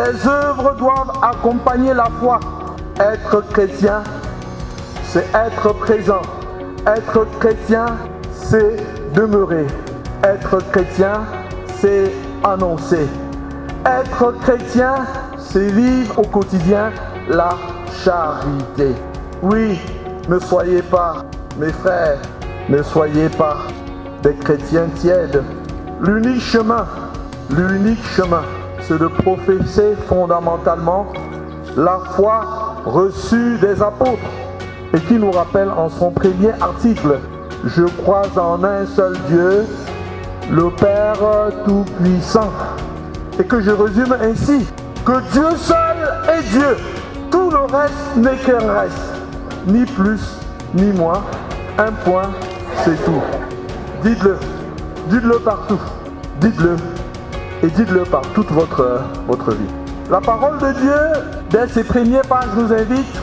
Les œuvres doivent accompagner la foi. Être chrétien, c'est être présent. Être chrétien, c'est demeurer. Être chrétien, c'est annoncer. Être chrétien, c'est vivre au quotidien la charité. Oui, ne soyez pas, mes frères, ne soyez pas des chrétiens tièdes. L'unique chemin, c'est de professer fondamentalement la foi reçue des apôtres et qui nous rappelle en son premier article: je crois en un seul Dieu, le Père Tout-Puissant. Et que je résume ainsi: que Dieu seul est Dieu. Tout le reste n'est qu'un reste. Ni plus, ni moins. Un point, c'est tout. Dites-le. Dites-le partout. Dites-le. Et dites-le par toute votre vie. La parole de Dieu, dès ses premières pages, nous invite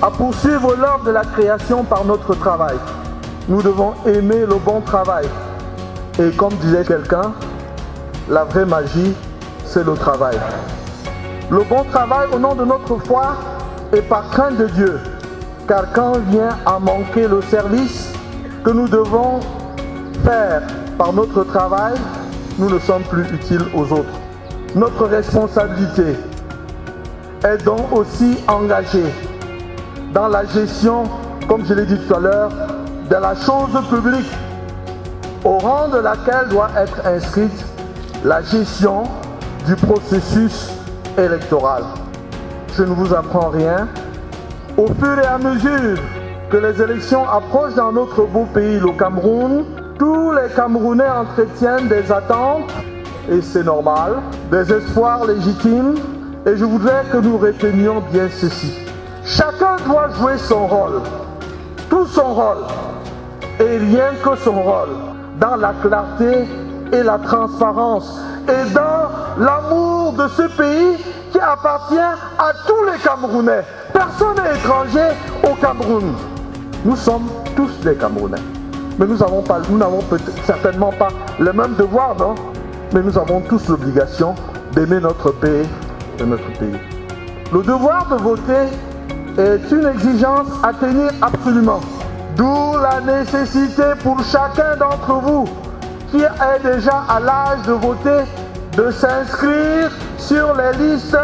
à poursuivre l'œuvre de la création par notre travail. Nous devons aimer le bon travail. Et comme disait quelqu'un, la vraie magie, c'est le travail. Le bon travail au nom de notre foi et par crainte de Dieu. Car quand vient à manquer le service que nous devons faire par notre travail, nous ne sommes plus utiles aux autres. Notre responsabilité est donc aussi engagée dans la gestion, comme je l'ai dit tout à l'heure, de la chose publique, au rang de laquelle doit être inscrite la gestion du processus électoral. Je ne vous apprends rien. Au fur et à mesure que les élections approchent dans notre beau pays, le Cameroun, tous les Camerounais entretiennent des attentes, et c'est normal, des espoirs légitimes, et je voudrais que nous retenions bien ceci. Chacun doit jouer son rôle, tout son rôle, et rien que son rôle, dans la clarté et la transparence, et dans l'amour de ce pays qui appartient à tous les Camerounais. Personne n'est étranger au Cameroun. Nous sommes tous des Camerounais. Mais nous n'avons certainement pas le même devoir, non? Mais nous avons tous l'obligation d'aimer notre pays et notre pays. Le devoir de voter est une exigence à tenir absolument. D'où la nécessité pour chacun d'entre vous qui est déjà à l'âge de voter de s'inscrire sur les listes,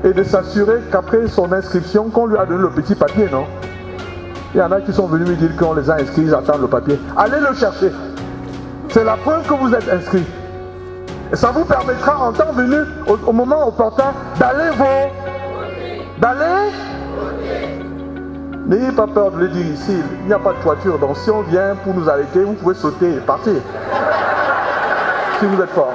et de s'assurer qu'après son inscription, qu'on lui a donné le petit papier, non? Il y en a qui sont venus me dire qu'on les a inscrits, ils attendent le papier. Allez le chercher. C'est la preuve que vous êtes inscrits. Et ça vous permettra en temps venu, au moment opportun, d'aller voter. D'aller. N'ayez pas peur de le dire ici, il n'y a pas de toiture, donc si on vient pour nous arrêter, vous pouvez sauter et partir. Si vous êtes fort.